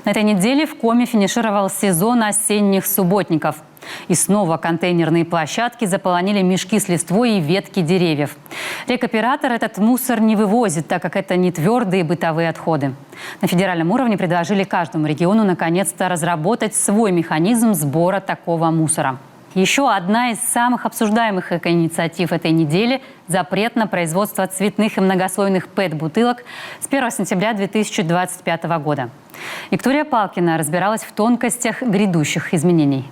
На этой неделе в Коми финишировал сезон осенних субботников. И снова контейнерные площадки заполонили мешки с листвой и ветки деревьев. Рекоператор этот мусор не вывозит, так как это не твердые бытовые отходы. На федеральном уровне предложили каждому региону наконец-то разработать свой механизм сбора такого мусора. Еще одна из самых обсуждаемых экоинициатив этой недели – запрет на производство цветных и многослойных ПЭТ-бутылок с 1 сентября 2025 года. Виктория Палкина разбиралась в тонкостях грядущих изменений.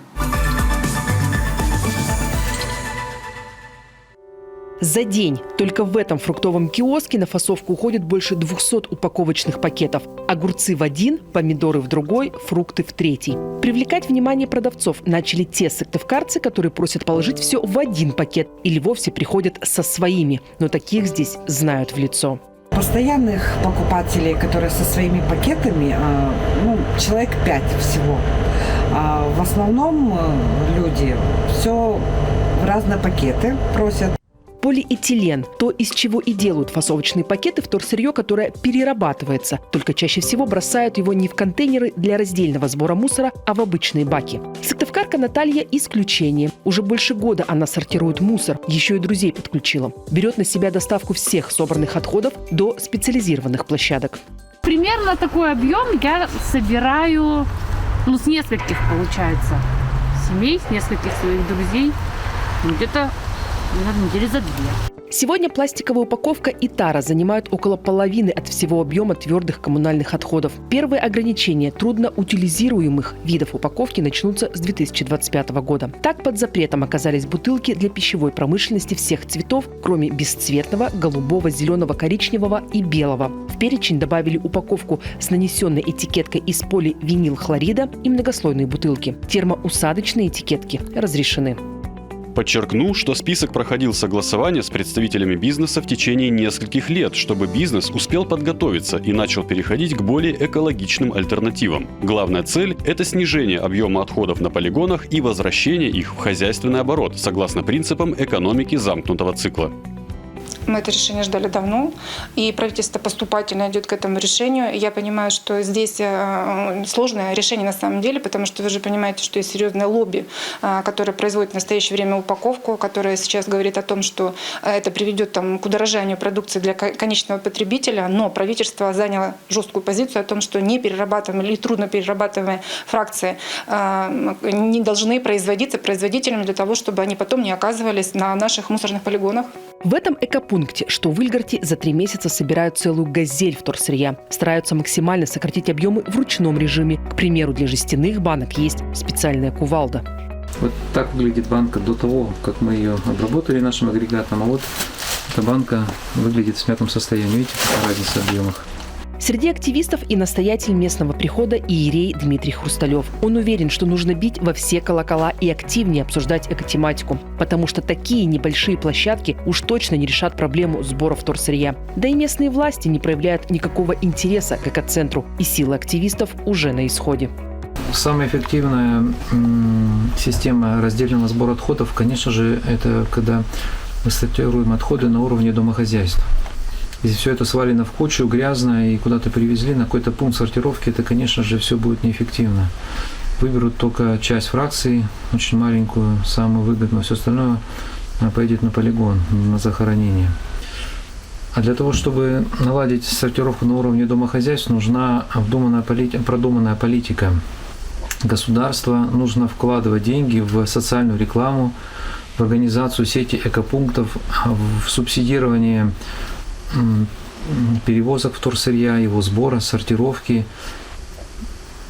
За день только в этом фруктовом киоске на фасовку уходит больше 200 упаковочных пакетов. Огурцы в один, помидоры в другой, фрукты в третий. Привлекать внимание продавцов начали те сыктывкарцы, которые просят положить все в один пакет или вовсе приходят со своими. Но таких здесь знают в лицо. Постоянных покупателей, которые со своими пакетами, человек 5 всего. В основном люди все в разные пакеты просят. Полиэтилен – то, из чего и делают фасовочные пакеты, вторсырье, которое перерабатывается. Только чаще всего бросают его не в контейнеры для раздельного сбора мусора, а в обычные баки. Сыктывкарка Наталья – исключение. Уже больше года она сортирует мусор, еще и друзей подключила. Берет на себя доставку всех собранных отходов до специализированных площадок. Примерно такой объем я собираю, с нескольких, получается, семей, с нескольких своих друзей, где-то недели за 2. Сегодня пластиковая упаковка и тара занимают около половины от всего объема твердых коммунальных отходов. Первые ограничения трудноутилизируемых видов упаковки начнутся с 2025 года. Так под запретом оказались бутылки для пищевой промышленности всех цветов, кроме бесцветного, голубого, зеленого, коричневого и белого. В перечень добавили упаковку с нанесенной этикеткой из поливинилхлорида и многослойные бутылки. Термоусадочные этикетки разрешены. Подчеркну, что список проходил согласование с представителями бизнеса в течение нескольких лет, чтобы бизнес успел подготовиться и начал переходить к более экологичным альтернативам. Главная цель – это снижение объема отходов на полигонах и возвращение их в хозяйственный оборот, согласно принципам экономики замкнутого цикла. Мы это решение ждали давно, и правительство поступательно идет к этому решению. Я понимаю, что здесь сложное решение на самом деле, потому что вы же понимаете, что есть серьезное лобби, которое производит в настоящее время упаковку, которое сейчас говорит о том, что это приведет к удорожанию продукции для конечного потребителя, но правительство заняло жесткую позицию о том, что неперерабатываемые или трудноперерабатываемые фракции не должны производиться производителями для того, чтобы они потом не оказывались на наших мусорных полигонах. В этом экопункте, что в Ильгарте, за 3 месяца собирают целую газель вторсырья. Стараются максимально сократить объемы в ручном режиме. К примеру, для жестяных банок есть специальная кувалда. Вот так выглядит банка до того, как мы ее обработали нашим агрегатом. А вот эта банка выглядит в смятом состоянии. Видите, какая разница в объемах? Среди активистов и настоятель местного прихода иерей Дмитрий Хрусталев. Он уверен, что нужно бить во все колокола и активнее обсуждать экотематику, потому что такие небольшие площадки уж точно не решат проблему сбора вторсырья. Да и местные власти не проявляют никакого интереса к экоцентру, и силы активистов уже на исходе. Самая эффективная система раздельного сбора отходов, конечно же, это когда мы сортируем отходы на уровне домохозяйства. Если все это свалено в кучу, грязно и куда-то привезли на какой-то пункт сортировки, это, конечно же, все будет неэффективно. Выберут только часть фракции, очень маленькую, самую выгодную, все остальное пойдет на полигон, на захоронение. А для того, чтобы наладить сортировку на уровне домохозяйств, нужна продуманная политика государства. Нужно вкладывать деньги в социальную рекламу, в организацию сети экопунктов, в субсидирование перевозок вторсырья, его сбора, сортировки.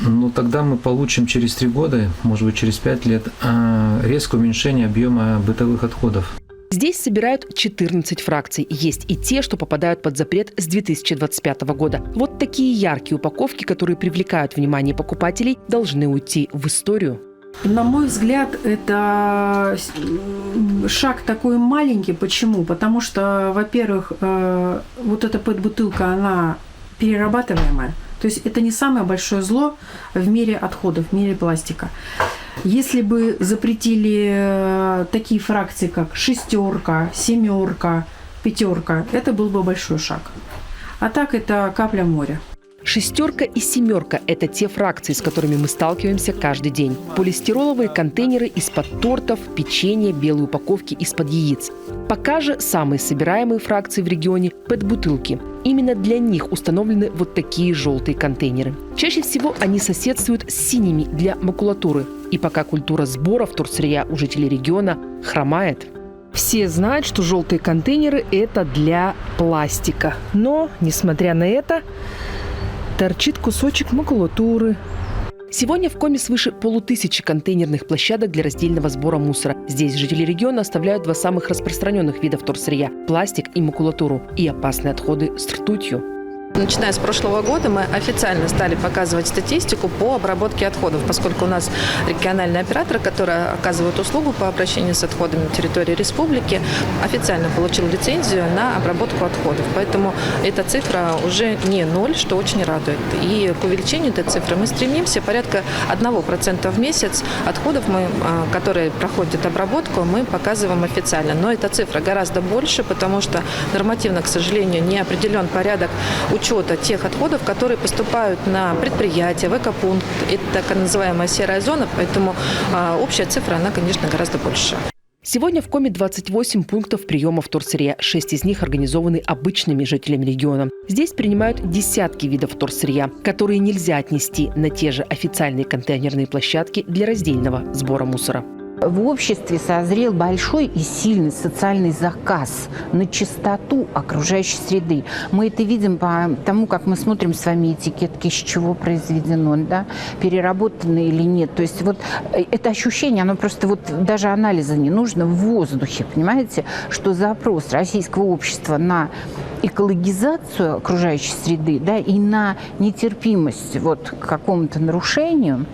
Но тогда мы получим через 3 года, может быть через 5 лет, резкое уменьшение объема бытовых отходов. Здесь собирают 14 фракций. Есть и те, что попадают под запрет с 2025 года. Вот такие яркие упаковки, которые привлекают внимание покупателей, должны уйти в историю. На мой взгляд, это шаг такой маленький. Почему? Потому что, во-первых, вот эта ПЭТ-бутылка, она перерабатываемая. То есть это не самое большое зло в мире отходов, в мире пластика. Если бы запретили такие фракции, как 6, 7, 5, это был бы большой шаг. А так это капля в море. Шестерка и семерка – это те фракции, с которыми мы сталкиваемся каждый день. Полистироловые контейнеры из-под тортов, печенья, белые упаковки из-под яиц. Пока же самые собираемые фракции в регионе – ПЭТ-бутылки. Именно для них установлены вот такие желтые контейнеры. Чаще всего они соседствуют с синими для макулатуры. И пока культура сбора вторсырья у жителей региона хромает. Все знают, что желтые контейнеры – это для пластика. Но, несмотря на это, торчит кусочек макулатуры. Сегодня в Коми свыше 500 контейнерных площадок для раздельного сбора мусора. Здесь жители региона оставляют два самых распространенных вида вторсырья – пластик и макулатуру, и опасные отходы с ртутью. Начиная с прошлого года мы официально стали показывать статистику по обработке отходов, поскольку у нас региональный оператор, который оказывает услугу по обращению с отходами на территории республики, официально получил лицензию на обработку отходов. Поэтому эта цифра уже не 0, что очень радует. И к увеличению этой цифры мы стремимся. Порядка 1% в месяц отходов, которые проходят обработку, мы показываем официально. Но эта цифра гораздо больше, потому что нормативно, к сожалению, не определен порядок учета тех отходов, которые поступают на предприятия, в экопункт. Это так называемая серая зона, поэтому общая цифра, она, конечно, гораздо больше. Сегодня в Коми 28 пунктов приема вторсырья. 6 из них организованы обычными жителями региона. Здесь принимают десятки видов вторсырья, которые нельзя отнести на те же официальные контейнерные площадки для раздельного сбора мусора. В обществе созрел большой и сильный социальный заказ на чистоту окружающей среды. Мы это видим по тому, как мы смотрим с вами этикетки, из чего произведено, да, переработано или нет. То есть вот это ощущение, оно просто вот даже анализа не нужно в воздухе, понимаете, что запрос российского общества на экологизацию окружающей среды, да, и на нетерпимость вот к какому-то нарушению,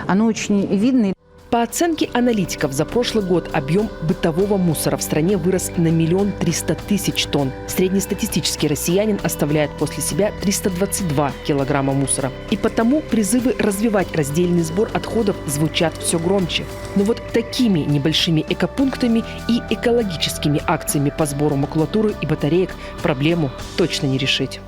оно очень видно. По оценке аналитиков, за прошлый год объем бытового мусора в стране вырос на 1 300 000 тонн. Среднестатистический россиянин оставляет после себя 322 килограмма мусора. И потому призывы развивать раздельный сбор отходов звучат все громче. Но вот такими небольшими экопунктами и экологическими акциями по сбору макулатуры и батареек проблему точно не решить.